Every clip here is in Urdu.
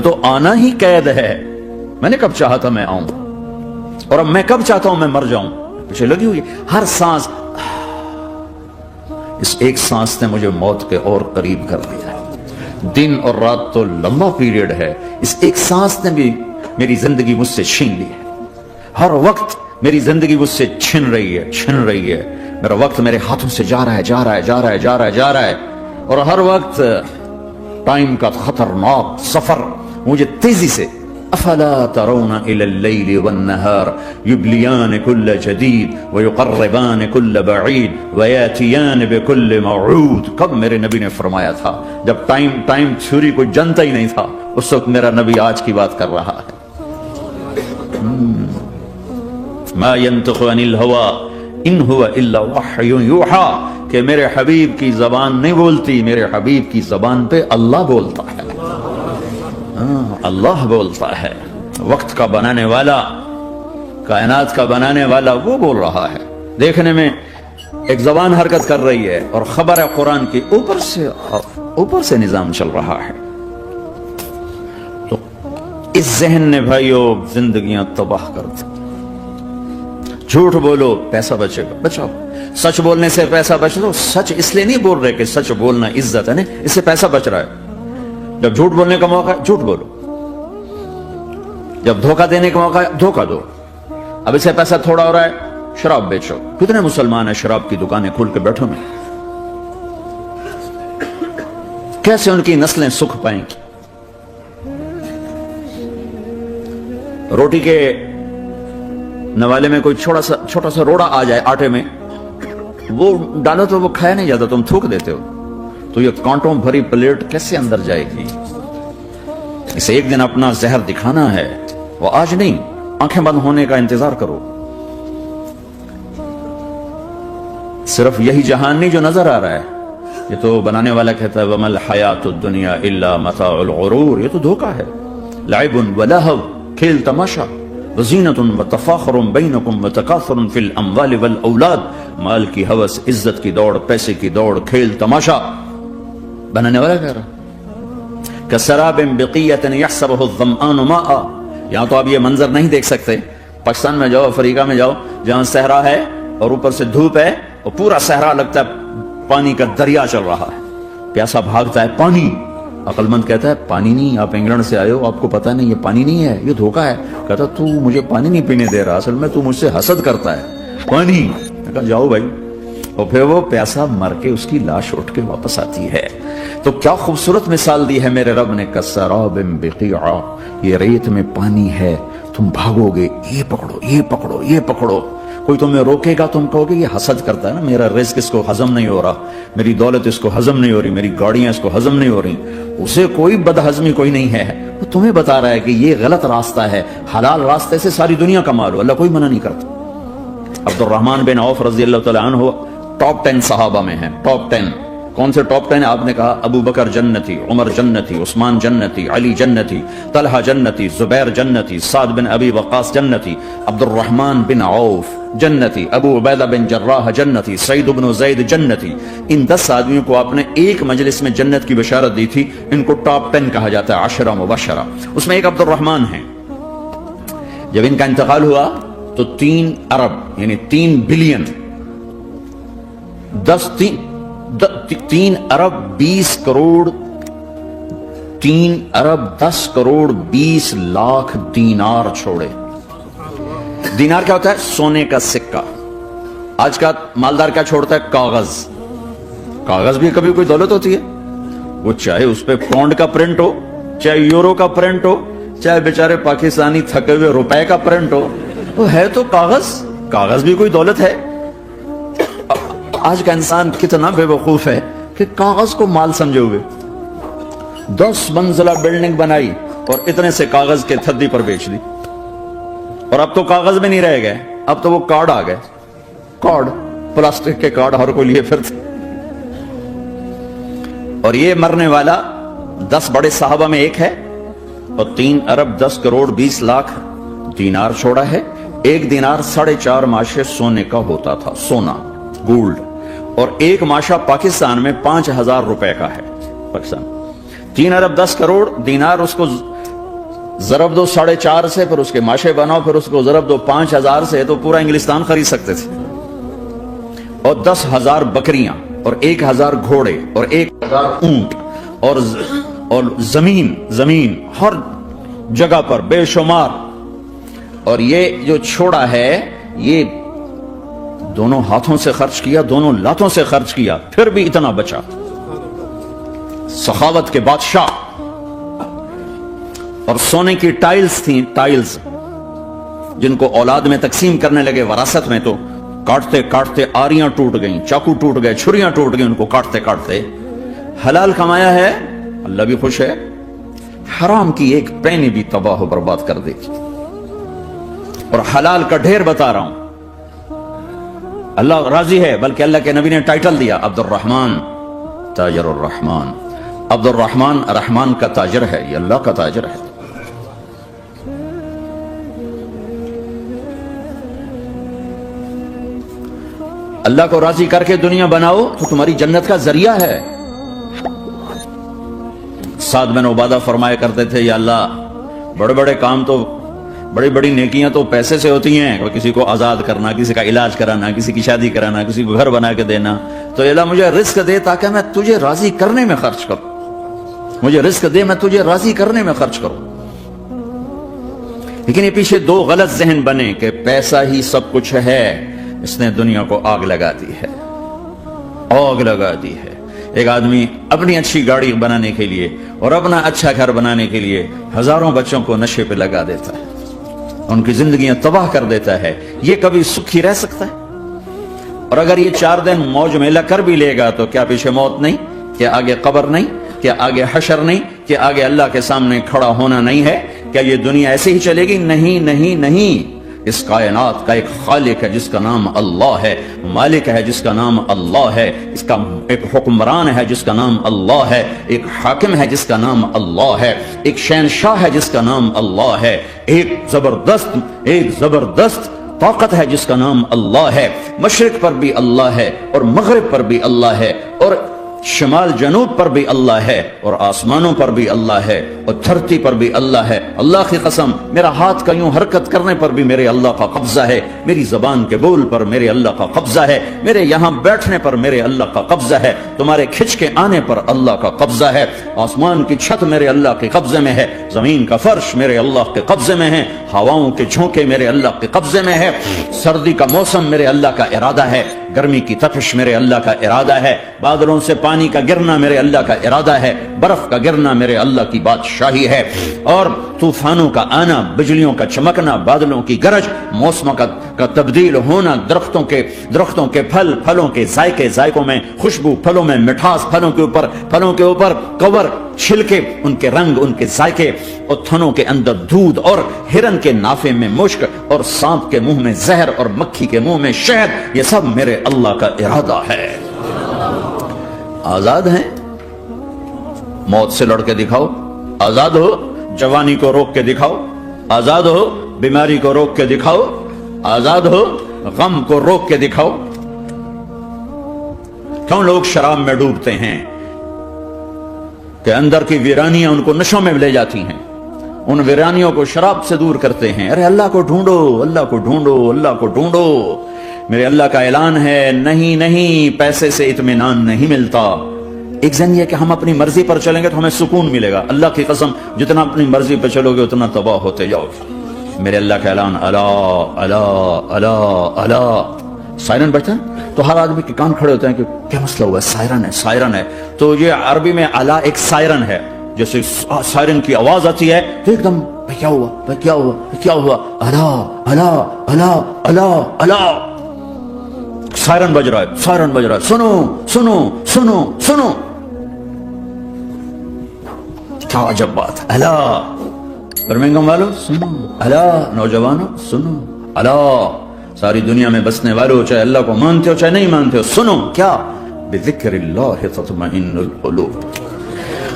تو آنا ہی قید ہے. میں نے کب چاہا تھا میں آؤں, اور اب میں کب چاہتا ہوں میں مر جاؤں. مجھے لگی ہوئی ہر سانس, اس ایک سانس نے مجھے موت کے اور قریب کر دیا. دن اور رات تو لمبا پیریڈ ہے, اس ایک سانس نے بھی میری زندگی مجھ سے چھین لی ہے. ہر وقت میری زندگی مجھ سے چھن رہی ہے. میرا وقت میرے ہاتھوں سے جا رہا ہے, اور ہر وقت ٹائم کا خطرناک سفر مجھے تیزی سے. افلا ترون الى الليل والنهار يبليان كل جديد ويقربان كل بعيد وياتيان بكل موعود. کب میرے نبی نے فرمایا تھا؟ جب ٹائم تھیوری کو جانتا ہی نہیں تھا, اس وقت میرا نبی آج کی بات کر رہا ہے. ما ينطق عن الهوى ان هو الا وحي يوحى, کہ میرے حبیب کی زبان نہیں بولتی, میرے حبیب کی زبان پہ اللہ بولتا ہے. اللہ بولتا ہے. وقت کا بنانے والا, کائنات کا بنانے والا وہ بول رہا ہے. دیکھنے میں ایک زبان حرکت کر رہی ہے, اور خبر ہے قرآن کی اوپر سے نظام چل رہا ہے. تو اس ذہن نے بھائیو زندگیاں تباہ کر دی. جھوٹ بولو پیسہ بچے گا, بچاؤ. سچ بولنے سے پیسہ بچ دو. سچ اس لیے نہیں بول رہے کہ سچ بولنا عزت ہے, نہیں, اس سے پیسہ بچ رہا ہے. جب جھوٹ بولنے کا موقع ہے جھوٹ بولو, جب دھوکہ دینے کا موقع ہے دھوکہ دو. اب اس سے پیسہ تھوڑا ہو رہا ہے, شراب بیچو. کتنے مسلمان ہیں شراب کی دکانیں کھول کے بیٹھو میں, کیسے ان کی نسلیں سکھ پائیں گی. روٹی کے نوالے میں کوئی چھوٹا سا روڑا آ جائے آٹے میں, وہ ڈالو تو وہ کھایا نہیں جاتا, تم تھوک دیتے ہو. تو یہ کانٹوں بھری پلیٹ کیسے اندر جائے گی؟ اسے ایک دن اپنا زہر دکھانا ہے, وہ آج نہیں, آنکھیں بند ہونے کا انتظار کرو. صرف یہی جہان نہیں جو نظر آ رہا ہے, یہ تو بنانے والا کہتا ہے وَمَا الْحَيَاةُ الدُّنْيَا إِلَّا مَتَاعُ الْغُرُورِ, یہ تو دھوکہ ہے. لَعِبٌ وَلَهْوٌ, کھیل تماشا, وَزِينَةٌ وَتَفَاخُرٌ بَيْنَكُمْ وَتَكَاثُرٌ فِي الْأَمْوَالِ وَالْأَوْلَادِ, مال کی ہوس, عزت کی دوڑ, پیسے کی دوڑ, کھیل تماشا. بنانے والا کہہ رہا کسراب بقیۃ یحسبہ الظمآن ماء. یہاں تو آپ یہ منظر نہیں دیکھ سکتے. پاکستان میں جاؤ, افریقہ میں جاؤ, جہاں صحرا ہے اور اوپر سے دھوپ ہے, اور پورا صحرا لگتا ہے پانی کا دریا چل رہا ہے, پیاسا بھاگتا ہے پانی. عقل مند کہتا ہے پانی نہیں, آپ انگلینڈ سے آئے ہو, آپ کو پتا نہیں یہ پانی نہیں ہے, یہ دھوکہ ہے. کہتا تو مجھے پانی نہیں پینے دے رہا, اصل میں تو مجھ سے حسد کرتا ہے. پانی. کہا جاؤ بھائی, اور پھر وہ پیاسا مر کے اس کی لاش اٹھ کے واپس آتی ہے. تو کیا خوبصورت مثال دی ہے میرے رب نے, کسراب بقیع, یہ ریت میں پانی ہے, تم بھاگو گے, یہ پکڑو, یہ پکڑو, یہ پکڑو. کوئی تمہیں روکے گا, تم کہو گے یہ حسد کرتا ہے نا, میرا رزق اس کو ہضم نہیں ہو رہا, میری دولت اس کو ہضم نہیں ہو رہی, میری گاڑیاں اس کو ہضم نہیں ہو رہی. اسے کوئی بدہضمی کوئی نہیں ہے, وہ تمہیں بتا رہا ہے کہ یہ غلط راستہ ہے, حلال راستے سے ساری دنیا کما لو, اللہ کوئی منع نہیں کرتا. عبد الرحمن بن عوف رضی اللہ تعالیٰ عنہ ٹاپ 10 صحابہ میں ہیں. ٹاپ 10 کون سے ٹاپ 10؟ آپ نے کہا ابو بکر جنتی, عمر جنتی, عثمان جنتی, علی جنتی, طلحہ جنتی, زبیر جنتی, سعد بن ابی وقاص جنتی, عبد الرحمن بن عوف جنتی, ابو عبیدہ بن جراح جنتی, سعید بن زید جنتی. ان 10 آدمیوں کو آپ نے ایک مجلس میں جنت کی بشارت دی تھی. ان کو ٹاپ 10 کہا جاتا ہے, 10 مبشرہ. اس میں ایک عبد الرحمن ہیں. جب ان کا انتقال ہوا تو 3 ارب یعنی 3 بلین 3 ارب 20 کروڑ 3 ارب 10 کروڑ 20 لاکھ دینار چھوڑے. دینار کیا ہوتا ہے؟ سونے کا سکہ. آج کا مالدار کیا چھوڑتا ہے؟ کاغذ. کاغذ بھی کبھی کوئی دولت ہوتی ہے؟ وہ چاہے اس پہ پاؤنڈ کا پرنٹ ہو, چاہے یورو کا پرنٹ ہو, چاہے بیچارے پاکستانی تھکے ہوئے روپے کا پرنٹ ہو, وہ ہے تو کاغذ. کاغذ بھی کوئی دولت ہے. آج کا انسان کتنا بے وقوف ہے کہ کاغذ کو مال سمجھے ہوئے 10 منزلہ بلڈنگ بنائی اور اتنے سے کاغذ کے تھدی پر بیچ دی. اور اب تو کاغذ میں نہیں رہ گئے, اب تو وہ کارڈ آ گئے. کارڈ, پلاسٹک کے کارڈ ہر کوئی لیے پھرتے. اور یہ مرنے والا 10 بڑے صحابہ میں ایک ہے, اور 3 ارب 10 کروڑ 20 لاکھ دینار چھوڑا ہے. ایک دینار 4.5 ماشے سونے کا ہوتا تھا, سونا, گولڈ. اور ایک ماشا پاکستان میں 5,000 روپے کا ہے. پاکستان 3 ارب 10 کروڑ دینار, اس کو ضرب دو 4.5 سے، پھر اس کے ماشے بناؤ، پھر اس کو ضرب دو 5000 سے، تو پورا انگلستان خرید سکتے تھے۔ اور 10,000 بکریاں اور 1,000 گھوڑے اور 1,000 اونٹ اور زمین ہر جگہ پر بے شمار۔ اور یہ جو چھوڑا ہے یہ دونوں ہاتھوں سے خرچ کیا، دونوں لاتوں سے خرچ کیا، پھر بھی اتنا بچا۔ سخاوت کے بادشاہ۔ اور سونے کی ٹائلز تھیں، ٹائلز جن کو اولاد میں تقسیم کرنے لگے وراثت میں، تو کاٹتے کاٹتے آریاں ٹوٹ گئیں، چاقو ٹوٹ گئے، چھریاں ٹوٹ گئیں، ان کو کاٹتے کاٹتے۔ حلال کمایا ہے، اللہ بھی خوش ہے، حرام کی ایک پینی بھی تباہ و برباد کر دے گی۔ اور حلال کا ڈھیر بتا رہا ہوں، اللہ راضی ہے، بلکہ اللہ کے نبی نے ٹائٹل دیا عبد الرحمن تاجر الرحمن۔ عبد الرحمن رحمان کا تاجر ہے، یہ اللہ کا تاجر ہے۔ اللہ کو راضی کر کے دنیا بناؤ تو تمہاری جنت کا ذریعہ ہے۔ سعد بن عبادہ فرمایا کرتے تھے، یا اللہ بڑے بڑے کام تو، بڑی بڑی نیکیاں تو پیسے سے ہوتی ہیں، کسی کو آزاد کرنا، کسی کا علاج کرانا، کسی کی شادی کرانا، کسی کو گھر بنا کے دینا، تو اللہ مجھے رزق دے تاکہ میں تجھے راضی کرنے میں خرچ کروں، مجھے رزق دے میں تجھے راضی کرنے میں خرچ کروں۔ لیکن یہ پیچھے دو غلط ذہن بنے کہ پیسہ ہی سب کچھ ہے، اس نے دنیا کو آگ لگا دی ہے، آگ لگا دی ہے۔ ایک آدمی اپنی اچھی گاڑی بنانے کے لیے اور اپنا اچھا گھر بنانے کے لیے ہزاروں بچوں کو نشے پہ لگا دیتا ہے، ان کی زندگیاں تباہ کر دیتا ہے۔ یہ کبھی سکھی رہ سکتا ہے؟ اور اگر یہ 4 دن موج میلہ کر بھی لے گا تو کیا پیچھے موت نہیں؟ کیا آگے قبر نہیں؟ کیا آگے حشر نہیں؟ کیا آگے اللہ کے سامنے کھڑا ہونا نہیں ہے؟ کیا یہ دنیا ایسے ہی چلے گی؟ نہیں نہیں نہیں، اس کائنات کا ایک خالق ہے جس کا نام اللہ ہے، مالک ہے جس کا نام اللہ ہے، اس کا ایک حکمران ہے جس کا نام اللہ ہے، ایک حاکم ہے جس کا نام اللہ ہے، ایک شہنشاہ ہے جس کا نام اللہ ہے، ایک زبردست طاقت ہے جس کا نام اللہ ہے۔ مشرق پر بھی اللہ ہے اور مغرب پر بھی اللہ ہے، اور شمال جنوب پر بھی اللہ ہے، اور آسمانوں پر بھی اللہ ہے، اور دھرتی پر بھی اللہ ہے۔ اللہ کی قسم، میرا ہاتھ کا یوں حرکت کرنے پر بھی میرے اللہ کا قبضہ ہے، میری زبان کے بول پر میرے اللہ کا قبضہ ہے، میرے یہاں بیٹھنے پر میرے اللہ کا قبضہ ہے، تمہارے کھچ کے آنے پر اللہ کا قبضہ ہے۔ آسمان کی چھت میرے اللہ کے قبضے میں ہے، زمین کا فرش میرے اللہ کے قبضے میں ہے، ہواؤں کے جھونکے میرے اللہ کے قبضے میں ہے، سردی کا موسم میرے اللہ کا ارادہ ہے، گرمی کی تپش میرے اللہ کا ارادہ ہے، بادلوں سے پانی کا گرنا میرے اللہ کا ارادہ ہے، برف کا گرنا میرے اللہ کی بادشاہی ہے، اور طوفانوں کا آنا، بجلیوں کا چمکنا، بادلوں کی گرج، موسموں کا تبدیل ہونا، درختوں کے پھلوں کے ذائقوں میں خوشبو، پھلوں میں مٹھاس، پھلوں کے اوپر کور، چھلکے، ان کے رنگ، ان کے ذائقے، اور تھنوں کے اندر دودھ، اور ہرن کے نافے میں مشک، اور سانپ کے منہ میں زہر، اور مکھی کے منہ میں شہد، یہ سب میرے اللہ کا ارادہ ہے۔ آزاد ہیں؟ موت سے لڑ کے دکھاؤ، آزاد ہو، جوانی کو روک کے دکھاؤ، آزاد ہو، بیماری کو روک کے دکھاؤ، آزاد ہو، غم کو روک کے دکھاؤ۔ کیوں لوگ شراب میں ڈوبتے ہیں؟ کہ اندر کی ویرانیاں ان کو نشوں میں لے جاتی ہیں، ان ویرانیوں کو شراب سے دور کرتے ہیں۔ ارے اللہ کو ڈھونڈو، اللہ کو ڈھونڈو، اللہ کو ڈھونڈو۔ میرے اللہ کا اعلان ہے، نہیں نہیں، پیسے سے اطمینان نہیں ملتا۔ ایک ذہن یہ کہ ہم اپنی مرضی پر چلیں گے تو ہمیں سکون ملے گا۔ اللہ کی قسم، جتنا اپنی مرضی پہ چلو گے اتنا تباہ ہوتے جاؤ گے۔ میرے اللہ کا اعلان، اللہ اللہ اللہ اللہ۔ سائرن بجتا ہے تو ہر آدمی کے کان کھڑے ہوتے ہیں کہ کیا مسئلہ ہوا ہے، سائرن ہے، سائرن ہے۔ تو یہ عربی میں اللہ ایک سائرن ہے، جیسے سائرن کی آواز آتی ہے تو ایک دم کیا ہوا، کیا ہوا، کیا ہوا، اللہ اللہ اللہ اللہ اللہ، سائرن بج رہا ہے، سائرن بج رہا ہے، سنو سنو سنو سنو۔ کیا عجب بات ہے، اللہ برمنگم والوں سنو، اللہ نوجوانوں سنو، اللہ ساری دنیا میں بسنے والوں، چاہے اللہ کو مانتے ہو چاہے نہیں مانتے ہو، سنو۔ کیا؟ بذکر اللہ تطمئن القلوب،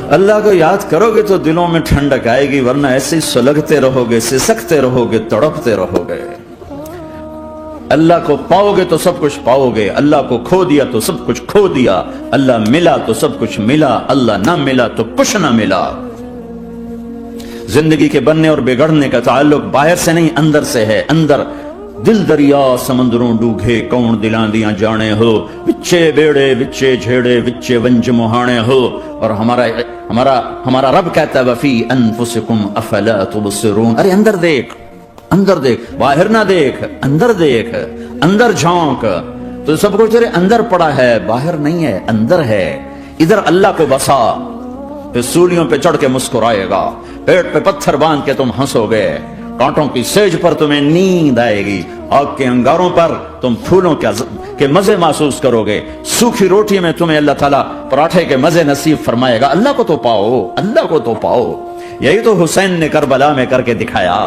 اللہ کو یاد کرو گے تو دلوں میں ٹھنڈک آئے گی، ورنہ ایسے ہی سلگتے رہو گے، سسکتے رہو گے، تڑپتے رہو گے۔ اللہ کو پاؤ گے تو سب کچھ پاؤ گے، اللہ کو کھو دیا تو سب کچھ کھو دیا، اللہ ملا تو سب کچھ ملا، اللہ نہ ملا تو کچھ نہ ملا۔ زندگی کے بننے اور بگڑنے کا تعلق باہر سے نہیں اندر سے ہے. اندر دل دریا سمندروں ڈوگے کون دلاں دیاں جانے ہو, وچے بیڑے وچے جھیڑے وچے ونج مہانے ہو. اور ہمارا رب کہتا ہے وفی انفسکم افلا تبصرون. ارے اندر دیکھ, اندر دیکھ, باہر نہ دیکھ, اندر دیکھ, اندر جھونک. تو سب کچھ تیرے اندر پڑا ہے, باہر نہیں ہے, اندر ہے. ادھر اللہ کو بسا, پھر سولیوں پہ چڑھ کے مسکرائے گا, پیٹ پہ پتھر باندھ کے تم ہنسو گے, کانٹوں کی سیج پر تمہیں نیند آئے گی, آگ کے انگاروں پر تم پھولوں کے مزے محسوس کرو گے, سوکھی روٹی میں تمہیں اللہ تعالیٰ پراٹھے کے مزے نصیب فرمائے گا. اللہ کو تو پاؤ, اللہ کو تو پاؤ. یہی تو حسین نے کربلا میں کر کے دکھایا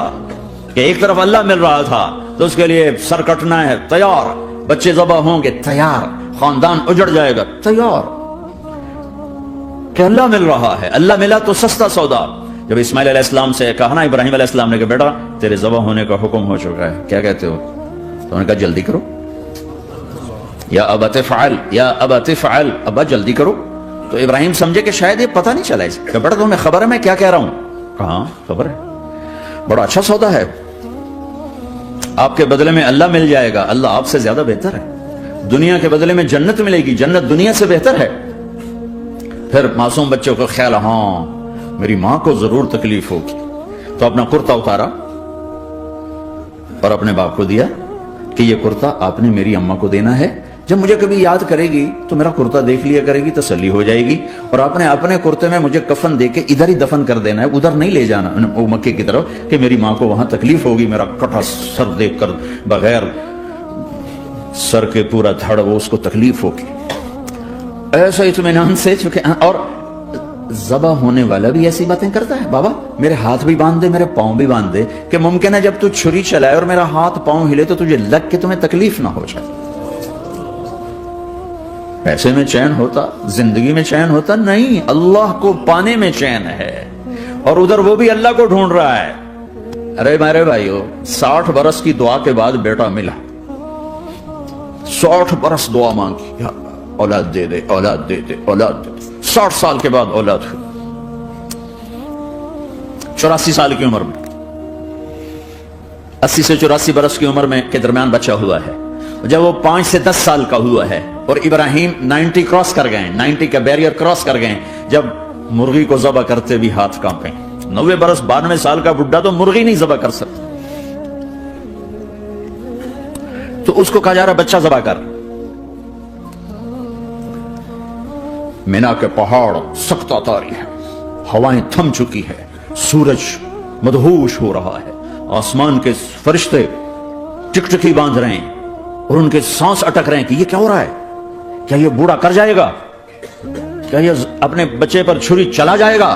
کہ ایک طرف اللہ مل رہا تھا تو اس کے لیے سر کٹنا ہے تیار, بچے ذبح ہوں گے تیار, خاندان اجڑ جائے گا تیار, کہ اللہ مل رہا ہے. اللہ ملا تو سستا سودا. جب اسماعیل علیہ السلام سے کہا نا ابراہیم علیہ السلام نے کہ بیٹا تیرے ذبح ہونے کا حکم ہو چکا ہے, کیا کہتے ہو؟ تو انہوں نے کہا جلدی کرو. یا ابا تفعل, یا ابا تفعل, ابا جلدی کرو. تو ابراہیم سمجھے کہ شاید یہ پتہ نہیں چلا اسے, کہ بیٹا تمہیں خبر ہے میں کیا کہہ رہا ہوں؟ کہاں خبر ہے, بڑا اچھا سودا ہے, آپ کے بدلے میں اللہ مل جائے گا, اللہ آپ سے زیادہ بہتر ہے. دنیا کے بدلے میں جنت ملے گی, جنت دنیا سے بہتر ہے. پھر معصوم بچوں کو خیال, ہاں میری ماں کو ضرور تکلیف ہوگی, تو اپنا کرتا اتارا اور اپنے باپ کو دیا کہ یہ کرتا آپ نے میری اماں کو دینا ہے, جب مجھے کبھی یاد کرے گی تو میرا کرتا دیکھ لیا کرے گی, تسلی ہو جائے گی. اور آپ نے اپنے کرتے میں مجھے کفن دے کے ادھر ہی دفن کر دینا ہے, ادھر نہیں لے جانا مکے کی طرف, کہ میری ماں کو وہاں تکلیف ہوگی, میرا کٹا سر دیکھ کر بغیر سر کے پورا دھڑ وہ اس کو تکلیف ہوگی. ایسا اطمینان سے چکے. اور ذبح ہونے والا بھی ایسی باتیں کرتا ہے, بابا میرے ہاتھ بھی باندھ دے, میرے پاؤں بھی باندھ دے, کہ ممکن ہے جب تو چھری چلائے اور میرا ہاتھ پاؤں ہلے تو تجھے لگ کے تمہیں تکلیف نہ ہو جائے. پیسے میں چین ہوتا, زندگی میں چین ہوتا نہیں, اللہ کو پانے میں چین ہے. اور ادھر وہ بھی اللہ کو ڈھونڈ رہا ہے. ارے میرے بھائیو, 60 برس کی دعا کے بعد بیٹا ملا, 60 برس دعا مانگی, اولاد دے دے, اولاد دے دے, اولاد دے دے. 60 سال کے بعد اولاد ہوئی, 84 سال کی عمر میں, 80 سے 84 برس کی عمر میں کے درمیان بچہ ہوا ہے. جب وہ 5 سے 10 سال کا ہوا ہے اور ابراہیم 90 کراس کر گئے, 90 کا بیریئر کراس کر گئے, جب مرغی کو ذبح کرتے بھی ہاتھ کانپے. 90 برس 92 سال کا بڈھا تو مرغی نہیں ذبح کر سکتا, تو اس کو کہا جا رہا بچہ ذبح کر. مینا کے پہاڑ سخت تاری ہے, ہوائیں تھم چکی ہے, سورج مدہوش ہو رہا ہے, آسمان کے فرشتے ٹکٹکی باندھ رہے ہیں اور ان کے سانس اٹک رہے ہیں کہ یہ کیا ہو رہا ہے, کیا یہ بوڑھا کر جائے گا, کیا یہ اپنے بچے پر چھری چلا جائے گا.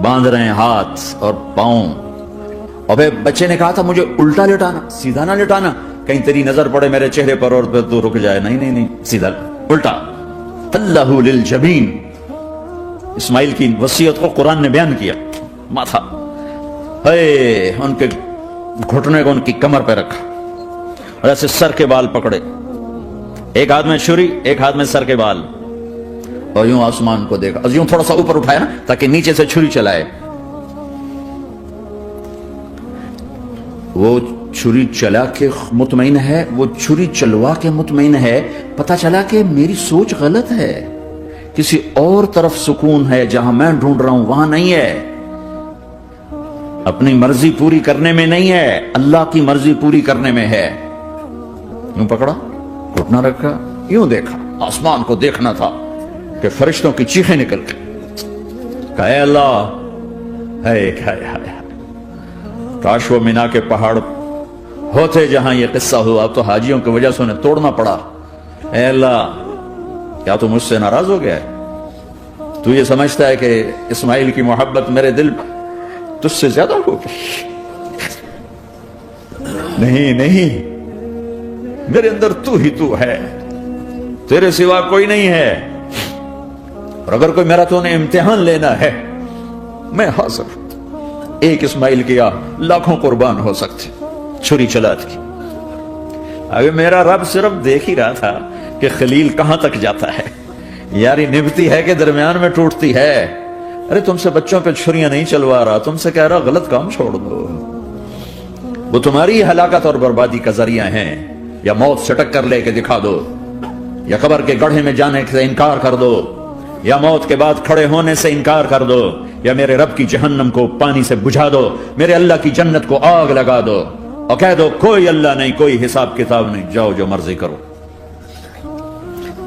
باندھ رہے ہیں ہاتھ اور پاؤں. اور بچے نے کہا تھا مجھے الٹا لٹانا, سیدھا نہ لٹانا, کہیں تیری نظر پڑے میرے چہرے پر اور پھر تو رک جائے. نہیں نہیں نہیں, سیدھا الٹا. اللہ للجبین, اسماعیل کی وصیت کو قرآن نے بیان کیا. ماتھا ان کے گھٹنے کو ان کی کمر پہ رکھا اور ایسے سر کے بال پکڑے, ایک ہاتھ میں چھری, ایک ہاتھ میں سر کے بال, اور یوں آسمان کو دیکھا, یوں تھوڑا سا اوپر اٹھایا نا تاکہ نیچے سے چھری چلائے. وہ چھری چلا کے مطمئن ہے, وہ چھری چلوا کے مطمئن ہے. پتہ چلا کہ میری سوچ غلط ہے, کسی اور طرف سکون ہے, جہاں میں ڈھونڈ رہا ہوں وہاں نہیں ہے. اپنی مرضی پوری کرنے میں نہیں ہے, اللہ کی مرضی پوری کرنے میں ہے. یوں پکڑا, گھٹنا رکھا, یوں دیکھا, آسمان کو دیکھنا تھا کہ فرشتوں کی چیخیں نکل گئی. کہا اے اللہ, کاش وہ مینا کے پہاڑ ہوتے جہاں یہ قصہ ہوا, اب تو حاجیوں کی وجہ سے انہیں توڑنا پڑا. اے اللہ, کیا تو مجھ سے ناراض ہو گیا ہے؟ تو یہ سمجھتا ہے کہ اسماعیل کی محبت میرے دل تجھ سے زیادہ ہوگی؟ نہیں نہیں, میرے اندر تو ہی تو ہے, تیرے سوا کوئی نہیں ہے. اور اگر کوئی میرا تو نے امتحان لینا ہے, میں حاضر. ایک اسماعیل کیا لاکھوں قربان ہو سکتے, چھری چلا دی. ابھی میرا رب صرف دیکھ ہی رہا تھا کہ خلیل کہاں تک جاتا ہے. یاری نبھتی ہے کہ درمیان میں ٹوٹتی ہے. ارے تم سے بچوں پہ چھریاں نہیں چلوا رہا، تم سے کہہ رہا غلط کام چھوڑ دو، وہ تمہاری ہلاکت اور بربادی کا ذریعہ ہیں، یا موت سٹک کر لے کے دکھا دو، یا قبر کے گڑھے میں جانے سے انکار کر دو، یا موت کے بعد کھڑے ہونے سے انکار کر دو، یا میرے رب کی جہنم کو پانی سے بجھا دو، میرے اللہ کی جنت کو آگ لگا دو، اور کہہ دو کوئی اللہ نہیں، کوئی حساب کتاب نہیں، جاؤ جو مرضی کرو۔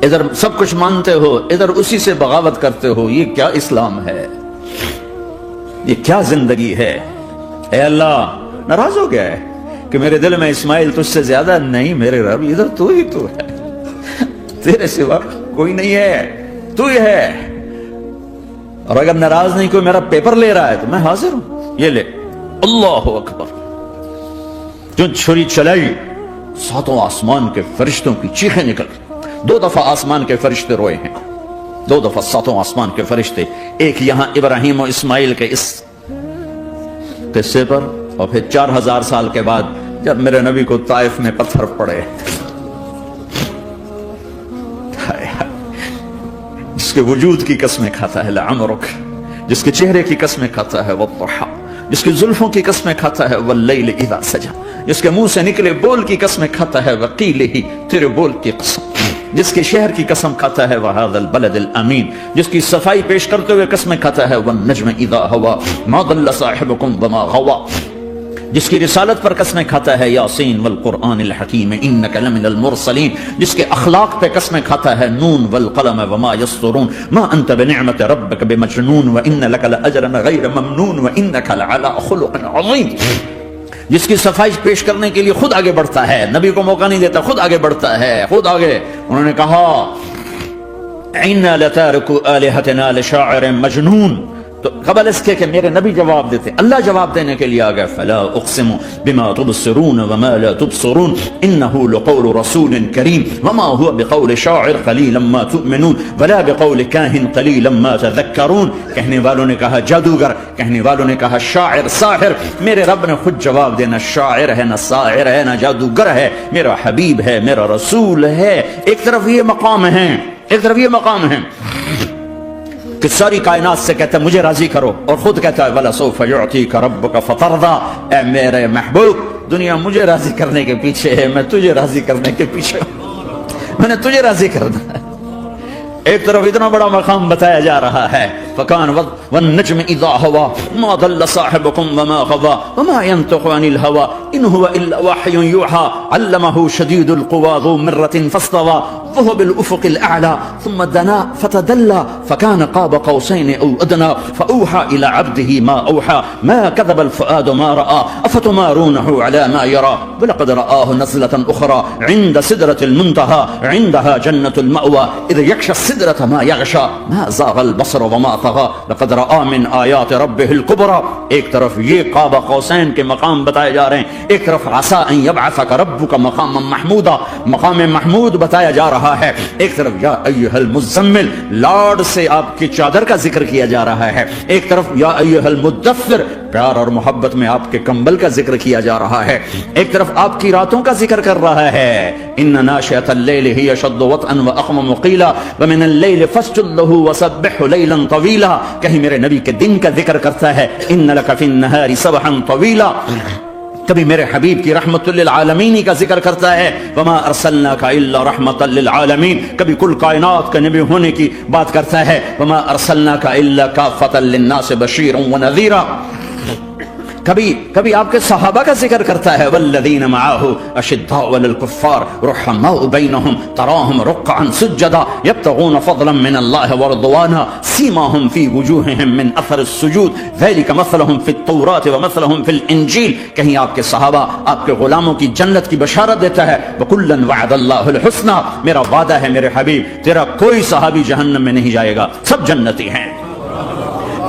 ادھر سب کچھ مانتے ہو، ادھر اسی سے بغاوت کرتے ہو، یہ کیا اسلام ہے؟ یہ کیا زندگی ہے؟ اے اللہ ناراض ہو گیا ہے کہ میرے دل میں اسماعیل تجھ سے زیادہ نہیں، میرے رب ادھر تو ہی تو ہے، تیرے سوا کوئی نہیں ہے، تو ہی ہے۔ اور اگر ناراض نہیں کوئی میرا پیپر لے رہا ہے تو میں حاضر ہوں، یہ لے۔ اللہ اکبر، جو چھری چلائی ساتوں آسمان کے فرشتوں کی چیخیں نکل، 2 دفعہ آسمان کے فرشتے روئے ہیں، 2 دفعہ ساتوں آسمان کے فرشتے، ایک یہاں ابراہیم و اسماعیل کے اس قصے پر، اور پھر 4000 سال کے بعد جب میرے نبی کو طائف میں پتھر پڑے، جس کے وجود کی قسمیں کھاتا ہے لعمرک، جس کے چہرے کی قسمیں کھاتا ہے والضحى، جس کی زلفوں کی قسمیں کھاتا ہے واللیل اذا سجى، جس کے منہ سے نکلے بول کی قسمیں کھاتا ہے وقیلہ، تیرے بول کی قسم، جس کے شہر کی قسم کھاتا ہے وہذا البلد الامین، جس کی صفائی پیش کرتے ہوئے قسمیں کھاتا ہے والنجم اذا هوى ما ضل صاحبكم وما غوى، جس کی رسالت پر قسمیں کھاتا ہے یاسین والقرآن الحکیم انک لمن المرسلین، جس کے اخلاق پہ قسمیں کھاتا ہے نون والقلم وما یسطرون ما انت بنعمت ربک بمجنون وان لک لاجرا غیر ممنون وانک لعلی خلق عظیم، جس کی صفائی پیش کرنے کے لیے خود آگے بڑھتا ہے، نبی کو موقع نہیں دیتا، خود آگے بڑھتا ہے، خود آگے۔ انہوں نے کہا انا لتارکو آلہتنا لشاعر مجنون، تو قبل اس کے کہ میرے نبی جواب دیتے، اللہ جواب دینے کے لیے آگیا فلا اقسم بما تبصرون وما لا تبصرون انه لقول رسول کریم وما هو بقول شاعر قلیلا ما تؤمنون ولا بقول کاہن قلیلا ما تذکرون۔ کہنے والوں نے کہا جادوگر، کہنے والوں نے کہا شاعر، ساحر، میرے رب نے خود جواب دینا، شاعر ہے نہ ساحر ہے نہ جادوگر ہے، میرا حبیب ہے، میرا رسول ہے۔ ایک طرف یہ مقام ہے، ایک طرف یہ مقام ہے کہ ساری کائنات سے کہتا ہے مجھے راضی کرو، اور خود کہتا ہے وَلَسَوْفَ يُعْطِيكَ رَبُّكَ فَتَرْضَىٰ، اے میرے محبوب دنیا مجھے راضی کرنے کے پیچھے ہے، میں تجھے راضی کرنے کے پیچھے ہوں، میں نے تجھے راضی کرنا ہے۔ ایک طرف اتنا بڑا مقام بتایا جا رہا ہے فَكَانَ وَالنَّجْمِ إِذَا هَوَىٰ مَا ضَلَّ صَاحِبُكُمْ وَمَا غَوَىٰ وَمَا يَنطِقُ عَنِ الْهَوَىٰ إِنْ هُوَ إِلَّا وَحْيٌ يُوحَىٰ عَلَّمَهُ شَدِيدُ الْقُوَىٰ ذُو مِرَّةٍ فَاسْتَوَىٰ وَهُوَ بِالْأُفُقِ الْأَعْلَىٰ ثُمَّ دَنَا فَتَدَلَّىٰ فَكَانَ قَابَ قَوْسَيْنِ أَوْ أَدْنَىٰ فَأَوْحَىٰ إِلَىٰ عَبْدِهِ مَا أَوْحَىٰ مَا كَذَبَ الْفُؤَادُ مَا رَأَىٰ أَفَتُمَارُونَهُ عَلَىٰ مَا يَرَىٰ وَلَقَدْ رَآهُ نَزْلَةً أُخْرَىٰ عِندَ سِدْرَةِ الْمُنتَهَىٰ عِندَهَا جَنَّةُ الْمَأْوَىٰ إِذْ يَغْشَى السِّدْرَةَ مَا يَغْشَىٰ ما زاغ البصر وما طغى لقد رأى من آیات ربه الكبرى۔ ایک طرف یہ قاب قوسین کے مقام بتائے جا رہے ہیں، ایک طرف عسى ان يبعثك ربك مقاما محمودا، مقام محمود بتایا جا رہا ہے، ایک طرف یا ایھا المزمل، لاڈ سے آپ کی چادر کا ذکر کیا جا رہا ہے، ایک طرف یا ایھا المدثر، پیار اور محبت میں آپ کے کمبل کا ذکر کیا جا رہا ہے، ایک طرف آپ کی راتوں کا ذکر کر رہا ہے ان ناشئة الليل هي اشد وطئا واقوم قيلا ومن الليل فاسجد له وسبحه ليلا طويلا۔ کہیں میرے نبی کے دن کا ذکر کرتا ہے ان لك في النهار سبحا طويلا، کبھی میرے حبیب کی رحمت للعالمین کا ذکر کرتا ہے وما ارسلناک الا رحمتا للعالمین، کبھی کل کائنات کا نبی ہونے کی بات کرتا ہے وما ارسلناک الا کافتا للناس بشیرا ونذیرا، کبھی آپ کے صحابہ کا ذکر کرتا ہے والذین معه اشداء علی الکفار رحماء بینہم تراہم رکعا سجدا یبتغون فضلا من اللہ ورضوانا سیماہم فی وجوہہم من اثر السجود ذلک مثلہم فی التوراۃ ومثلہم فی الانجیل۔ کہیں آپ کے صحابہ آپ کے غلاموں کی جنت کی بشارت دیتا ہے وکلا وعد اللہ الحسنی، میرا وعدہ ہے میرے حبیب تیرا کوئی صحابی جہنم میں نہیں جائے گا، سب جنتی ہیں۔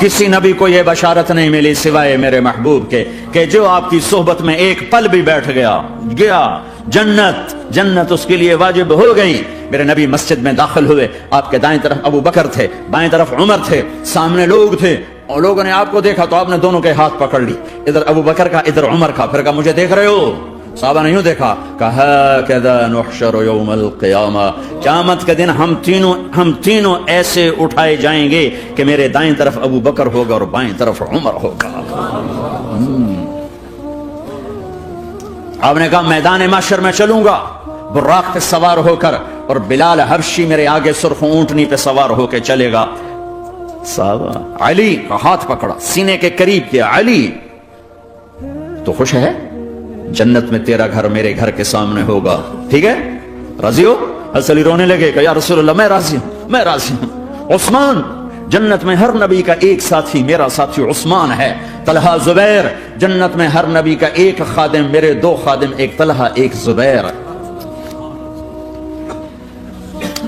کسی نبی کو یہ بشارت نہیں ملی سوائے میرے محبوب کے کہ جو آپ کی صحبت میں ایک پل بھی بیٹھ گیا جنت اس کے لیے واجب ہو گئی۔ میرے نبی مسجد میں داخل ہوئے، آپ کے دائیں طرف ابو بکر تھے، بائیں طرف عمر تھے، سامنے لوگ تھے، اور لوگوں نے آپ کو دیکھا تو آپ نے دونوں کے ہاتھ پکڑ لی، ادھر ابو بکر کا ادھر عمر کا، پھر کہا مجھے دیکھ رہے ہو؟ صحابہ نے یوں دیکھا کہا کذا نحشر یوم القیامہ، قیامت کے دن ہم تینوں ایسے اٹھائے جائیں گے کہ میرے دائیں طرف ابو بکر ہوگا اور بائیں طرف عمر ہوگا۔ آپ نے کہا میدان محشر میں چلوں گا براق پہ سوار ہو کر، اور بلال حبشی میرے آگے سرخ اونٹنی پہ سوار ہو کے چلے گا۔ صحابہ علی کا ہاتھ پکڑا، سینے کے قریب کیا، علی تو خوش ہے؟ جنت میں تیرا گھر میرے گھر کے سامنے ہوگا، ٹھیک ہے؟ راضی ہو؟ حضرت علی رونے لگے کہ یا رسول اللہ میں راضی ہوں، میں راضی ہوں۔ عثمان، جنت میں ہر نبی کا ایک ساتھی میرا ساتھی عثمان ہے۔ طلحہ زبیر، جنت میں ہر نبی کا ایک خادم میرے دو خادم، ایک طلحہ ایک زبیر۔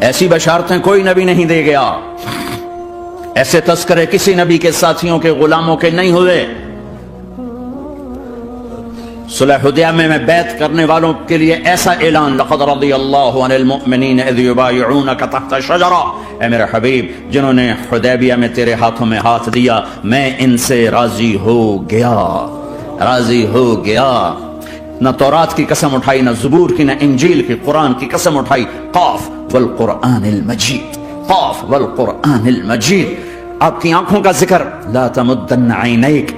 ایسی بشارتیں کوئی نبی نہیں دے گیا، ایسے تذکرے کسی نبی کے ساتھیوں کے غلاموں کے نہیں ہوئے۔ صلح حدیبیہ میں بیعت کرنے والوں کے لیے ایسا اعلان، لقد رضی اللہ عن المؤمنین اذ یبایعونک تحت شجرہ، اے میرے حبیب جنہوں نے حدیبیہ میں تیرے ہاتھوں میں ہاتھ دیا میں ان سے راضی ہو گیا، راضی ہو گیا۔ نہ تورات کی قسم اٹھائی، نہ زبور کی، نہ انجیل کی، قرآن کی قسم اٹھائی۔ قاف والقرآن المجید، قاف والقرآن المجید۔ آپ کی آنکھوں کا ذکر، لا تمدن عینیک،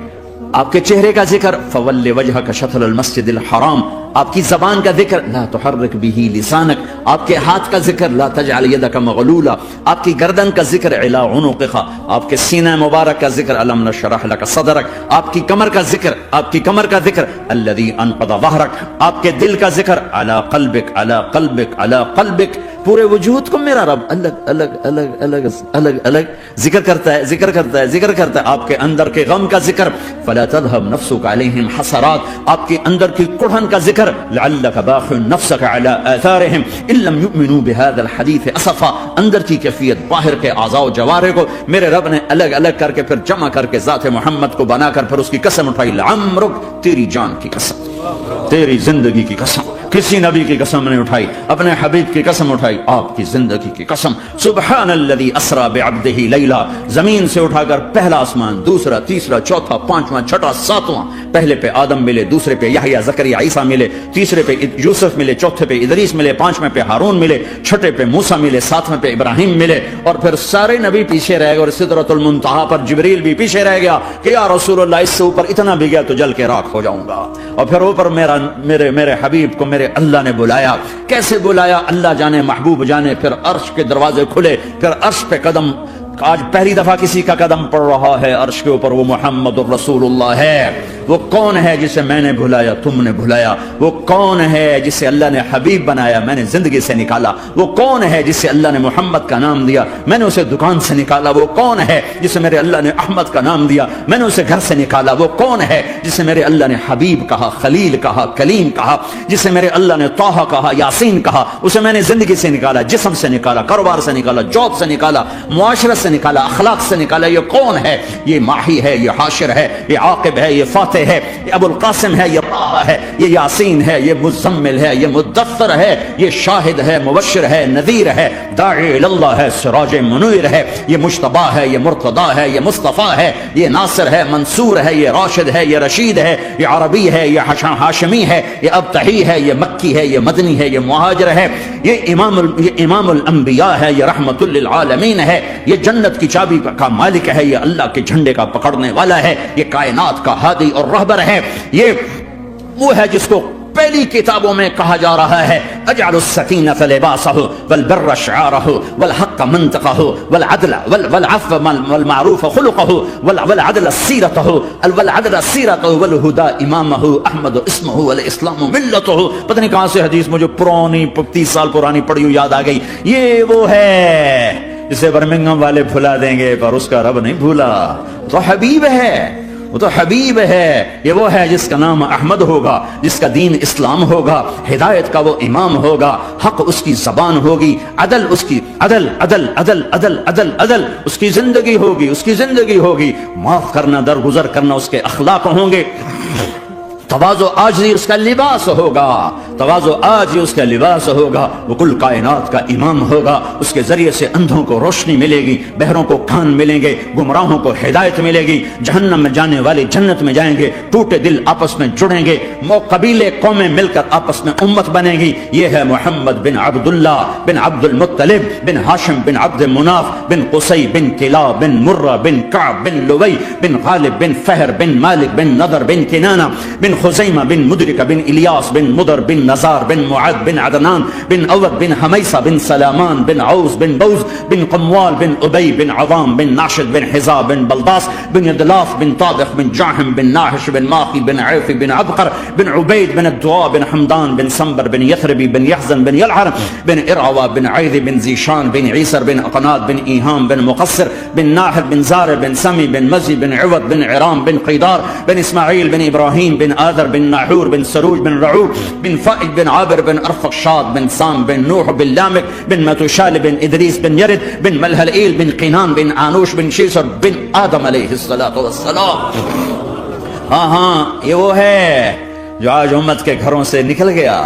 آپ کے چہرے کا ذکر، فول وجہک شطر المسجد الحرام، آپ کی زبان کا ذکر، لا تحرک بہ لسانک، آپ کے ہاتھ کا ذکر، لا تجعل یدک مغلولہ، آپ کی گردن کا ذکر، علی عنقک، آپ کے سینہ مبارک کا ذکر، الم نشرح لک صدرک، آپ کی کمر کا ذکر، آپ کی کمر کا ذکر، الذی انقض ظہرک، آپ کے دل کا ذکر، علی قلبک علی قلبک علی قلبک۔ پورے وجود کو میرا رب الگ الگ الگ الگ الگ الگ ذکر کرتا ہے، ذکر کرتا ہے، ذکر کرتا ہے۔ آپ کے اندر کے غم کا ذکر، فلا تذهب نفسك عليهم حسرات، آپ کے اندر کی کڑھن کا ذکر، لعلك باخع نفسك على آثارهم ان لم يؤمنوا بهذا الحديث اسفا، اندر کی کیفیت باہر کے اعضاء و جوارح کو میرے رب نے الگ الگ کر کے پھر جمع کر کے ذات محمد کو بنا کر پھر اس کی قسم اٹھائی، لعمرک، تیری جان کی قسم، تیری زندگی کی قسم۔ کسی نبی کی قسم نہیں اٹھائی، اپنے حبیب کی قسم اٹھائی، آپ کی زندگی کی قسم۔ سبحان الذی اسری بعبدہ لیلا، زمین سے اٹھا کر پہلا آسمان، دوسرا، تیسرا، چوتھا، پانچواں، چھٹا، ساتواں، پہلے پہ آدم ملے، دوسرے پہ یحییٰ، زکریا، عیسیٰ ملے، تیسرے پہ یوسف ملے، چوتھے پہ ادریس ملے، پانچویں پہ ہارون ملے، چھٹے پہ موسیٰ ملے، ساتویں پہ ابراہیم ملے، اور پھر سارے نبی پیچھے رہ گئے، اور سدرۃ المنتہا پر جبریل بھی پیچھے رہ گیا کہ یا رسول اللہ اس سے اوپر اتنا بھی گیا تو جل کے راکھ ہو جاؤں گا۔ اور پھر اوپر میرے حبیب کو میرے اللہ نے بلایا، کیسے بلایا اللہ جانے، محبوب جانے۔ پھر عرش کے دروازے کھلے، پھر عرش پہ قدم، آج پہلی دفعہ کسی کا قدم پڑ رہا ہے عرش کے اوپر، وہ محمد الرسول اللہ ہے۔ وہ کون ہے جسے میں نے بھلایا تم نے بھلایا؟ وہ کون ہے جسے اللہ نے حبیب بنایا میں نے زندگی سے نکالا؟ وہ کون ہے جسے اللہ نے محمد کا نام دیا میں نے اسے دکان سے نکالا؟ وہ کون ہے جسے میرے اللہ نے احمد کا نام دیا میں نے اسے گھر سے نکالا؟ وہ کون ہے جسے میرے اللہ نے حبیب کہا، خلیل کہا، کلیم کہا، جسے میرے اللہ نے طٰہٰ کہا، یاسین کہا؟ اسے میں نے زندگی سے نکالا، جسم سے نکالا، کاروبار سے نکالا، جاب سے نکالا، معاشرت سے نکالا، اخلاق سے نکالا۔ یہ کون ہے؟ یہ ماہی ہے، یہ حاشر ہے، یہ عاقب ہے، یہ فاتح ہے، یہ ابو القاسم ہے، یہ طٰہٰ ہے، یہ یاسین ہے، یہ مزمل ہے، یہ مدثر ہے، یہ شاہد ہے، مبشر ہے، نذیر ہے، داعی اللہ ہے، سراج منیر ہے، یہ مجتبی ہے، یہ مرتضی ہے، یہ مصطفیٰ ہے، یہ ناصر ہے، منصور ہے، یہ راشد ہے، یہ رشید ہے، یہ عربی ہے، یہ ہاشمی ہے، یہ ابتحی ہے، یہ مکی ہے، یہ مدنی ہے، یہ مہاجر ہے، یہ امام الانبیاء ہے، یہ رحمت للعالمین ہے، یہ جنت کی چابی کا مالک ہے، یہ اللہ کے جھنڈے کا پکڑنے والا ہے، یہ کائنات کا ہادی اور رہبر ہے، یہ وہ ہے جس کو پہلی کتابوں میں کہا جا رہا ہے اجعل السکینۃ لباسہ والبر شعارہ والحق منطقہ والعدل والعفو والمعروف خلقہ والعدل سیرتہ والعدل سیرتہ والہدى امامہ احمد اسمہ والاسلام ملتہ۔ پتہ نہیں کہاں سے حدیث مجھے پرانی 30 سال پرانی پڑھی یاد آ گئی۔ یہ وہ ہے جسے برمنگھم والے بھلا دیں گے پر اس کا رب نہیں بھولا، تو حبیب ہے، وہ تو حبیب ہے۔ یہ وہ ہے جس کا نام احمد ہوگا، جس کا دین اسلام ہوگا، ہدایت کا وہ امام ہوگا، حق اس کی زبان ہوگی، عدل اس کی عدل عدل عدل عدل عدل عدل اس کی زندگی ہوگی، اس کی زندگی ہوگی، معاف کرنا، درگزر کرنا اس کے اخلاق ہوں گے، تواضع عاجزی اس کا لباس ہوگا، تواضع آج ہی اس کا لباس ہوگا، وہ کل کائنات کا امام ہوگا، اس کے ذریعے سے اندھوں کو روشنی ملے گی، بہروں کو کان ملیں گے، گمراہوں کو ہدایت ملے گی، جہنم میں جانے والے جنت میں جائیں گے، ٹوٹے دل آپس میں جڑیں گے، قبیلے قومیں مل کر آپس میں امت بنے گی۔ یہ ہے محمد بن عبداللہ بن عبد المطلب بن ہاشم بن عبد مناف بن قصی بن کلاب بن مرہ بن کعب بن لوی بن غالب بن فہر بن مالک بن نضر بن کنانہ بن خزیمہ بن مدرکہ بن الیاس بن مدر بن نزار بن معد بن عدنان بن اود بن حمیسہ بن سلامان بن عوز بن بوز بن قموال بن ابی بن عوام بن ناشد بن حزا بن بلداس بن ادلاف بن طابخ بن جاحم بن ناحش بن ماخی بن عیفی بن عبقر بن عبید بن الدعاء بن حمدان بن سنبر بن یثربی بن یحزن بن یلعر بن ارعوى بن عیدی بن زیشان بن عیسر بن اقناد بن ایہام بن مقصر بن ناحر بن زار بن سمی بن مزی بن عوض بن عرام بن قیدار بن اسماعیل بن ابراہیم بن آذر بن ناحور بن سروج بن رعور بن فائد بن عابر بن ارفقشاد بن سام بن نوح بن لامک بن متوشال بن ادریس بن یرد بن ملہلئیل بن قینان بن آنوش بن شیسر بن آدم علیہ السلام۔ ہاں یہ وہ ہے جو آج امت کے گھروں سے نکل گیا،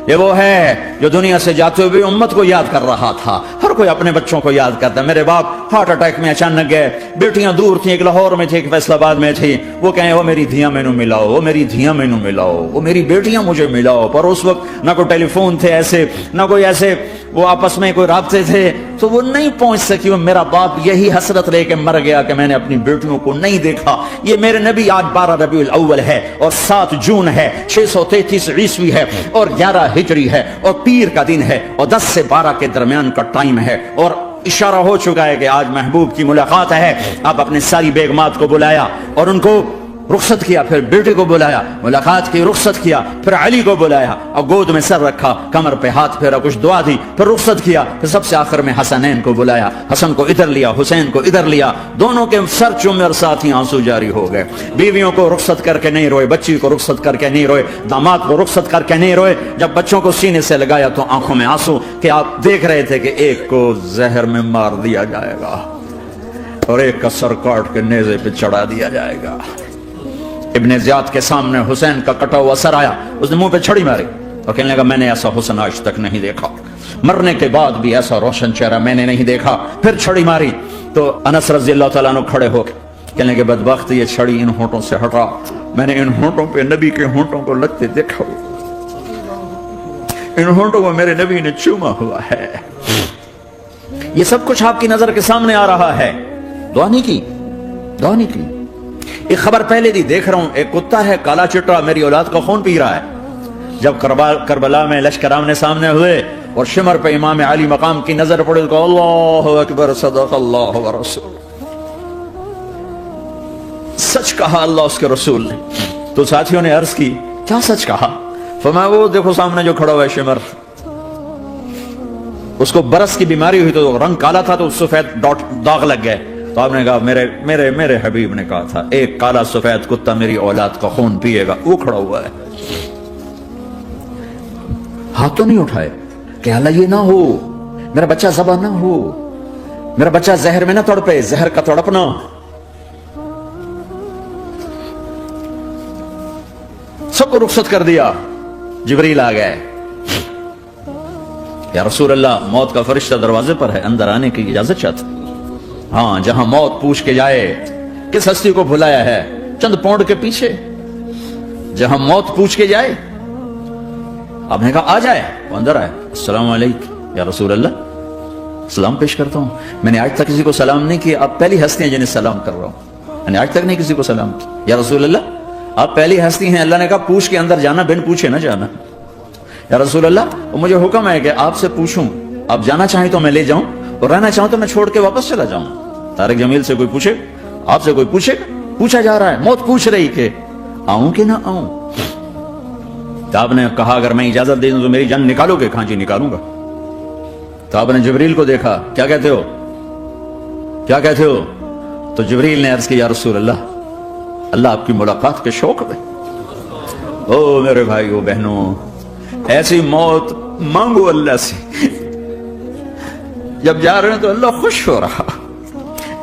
یہ وہ ہے جو دنیا سے جاتے ہوئے امت کو یاد کر رہا تھا۔ ہر کوئی اپنے بچوں کو یاد کرتا ہے۔ میرے باپ ہارٹ اٹیک میں اچانک گئے، بیٹیاں دور تھیں، ایک لاہور میں تھی، ایک فیصل آباد میں تھی، وہ کہیں وہ میری دھیاں مینوں ملاؤ، وہ میری دھیاں مینوں ملاؤ، وہ میری بیٹیاں مجھے ملاؤ۔ پر اس وقت نہ کوئی ٹیلی فون تھے ایسے، نہ کوئی ایسے وہ آپس میں کوئی رابطے تھے، تو وہ نہیں پہنچ سکی۔ وہ میرا باپ یہی حسرت لے کے مر گیا کہ میں نے اپنی بیٹیوں کو نہیں دیکھا۔ یہ میرے نبی آج 12 ربیع الاول ہے اور 7 جون ہے، 633 عیسوی ہے اور 11 ہجری ہے اور پیر کا دن ہے اور 10 سے 12 کے درمیان کا ٹائم ہے، اور اشارہ ہو چکا ہے کہ آج محبوب کی ملاقات ہے۔ آپ اپنے ساری بیگمات کو بلایا اور ان کو رخصت کیا، پھر بیٹے کو بلایا، ملاقات کی، رخصت کیا، پھر علی کو بلایا اور گود میں سر رکھا، کمر پہ ہاتھ پھیرا، کچھ دعا دی، پھر رخصت کیا، پھر سب سے آخر میں حسنین کو بلایا، حسن کو ادھر لیا، حسین کو ادھر لیا، دونوں کے سر چومے اور ساتھ ہی آنسو جاری ہو گئے۔ بیویوں کو رخصت کر کے نہیں روئے، بچی کو رخصت کر کے نہیں روئے، داماد کو رخصت کر کے نہیں روئے۔ جب بچوں کو سینے سے لگایا تو آنکھوں میں آنسو کہ آپ دیکھ رہے تھے کہ ایک کو زہر میں مار دیا جائے گا اور ایک کا سر کاٹ کے نیزے پہ چڑھا دیا جائے گا۔ ابن زیاد کے سامنے حسین کا کٹا ہوا سر آیا، اس نے منہ پہ چھڑی ماری اور کہنے لگا میں نے ایسا حسن آج تک نہیں دیکھا، مرنے کے بعد بھی ایسا روشن چہرہ میں نے نہیں دیکھا۔ پھر چھڑی ماری تو انس رضی اللہ تعالیٰ عنہ کھڑے ہو کے کہنے لگے بدبخت یہ چھڑی ان ہونٹوں سے ہٹا، میں نے ان ہونٹوں پہ نبی کے ہونٹوں کو لگتے دیکھا، ان ہونٹوں کو میرے نبی نے چوما ہوا ہے۔ یہ سب کچھ آپ کی نظر کے سامنے آ رہا ہے، دعا نہیں کی، دعا نہیں کی۔ ایک خبر پہلے دی دیکھ رہا ہوں، ایک کتا ہے کالا چٹا میری اولاد کا خون پی رہا ہے۔ جب کربلا میں لشکر آمنے سامنے ہوئے اور شمر پہ امام علی مقام کی نظر پڑی تو اللہ اکبر صدق اللہ ورسول، سچ کہا اللہ اس کے رسول نے۔ تو ساتھیوں نے عرض کی کیا سچ کہا؟ فرمایا وہ دیکھو سامنے جو کھڑا ہوا ہے شمر، اس کو برس کی بیماری ہوئی تو رنگ کالا تھا تو سفید داغ لگ گئے، تو آپ نے کہا میرے حبیب نے کہا تھا ایک کالا سفید کتا میری اولاد کا خون پیے گا، وہ کھڑا ہوا ہے۔ ہاتھ تو نہیں اٹھائے کہ اللہ یہ نہ ہو، میرا بچہ ذبح نہ ہو، میرا بچہ زہر میں نہ تڑپے، زہر کا تڑپنا۔ سب کو رخصت کر دیا، جبریل آ گئے، یا رسول اللہ موت کا فرشتہ دروازے پر ہے، اندر آنے کی اجازت چاہتا۔ ہاں جہاں موت پوچھ کے جائے کس ہستی کو بھلایا ہے، چند پونڈ کے پیچھے جہاں موت پوچھ کے جائے۔ آپ نے کہا آ جائے، وہ اندر آئے، السلام علیکم یا رسول اللہ، سلام پیش کرتا ہوں، میں نے آج تک کسی کو سلام نہیں کیا، آپ پہلی ہستی ہیں جنہیں سلام کر رہا ہوں، میں نے آج تک نہیں کسی کو سلام کیا یا رسول اللہ، آپ پہلی ہستی ہیں۔ اللہ نے کہا پوچھ کے اندر جانا، بن پوچھے نہ جانا یا رسول اللہ، مجھے حکم ہے کہ آپ سے پوچھوں، آپ جانا چاہیں تو میں لے جاؤں اور رہنا چاہوں تو میں چھوڑ کے واپس چلا جاؤں۔ طارق جمیل سے کوئی پوچھے، آپ سے کوئی پوچھے، پوچھا جا رہا ہے، موت پوچھ رہی کہ آؤں کہ نہ آؤں۔ تو آپ نے کہا اگر میں اجازت دے دوں تو میری جان نکالو گے؟ کہاں جی نکالوں گا۔ تو آپ نے جبریل کو دیکھا، کیا کہتے ہو، کیا کہتے ہو؟ تو جبریل نے عرض کی یا رسول اللہ، اللہ آپ کی ملاقات کے شوق میں۔ او میرے بھائیو بہنوں، ایسی موت مانگو اللہ سے، جب جا رہے ہیں تو اللہ خوش ہو رہا۔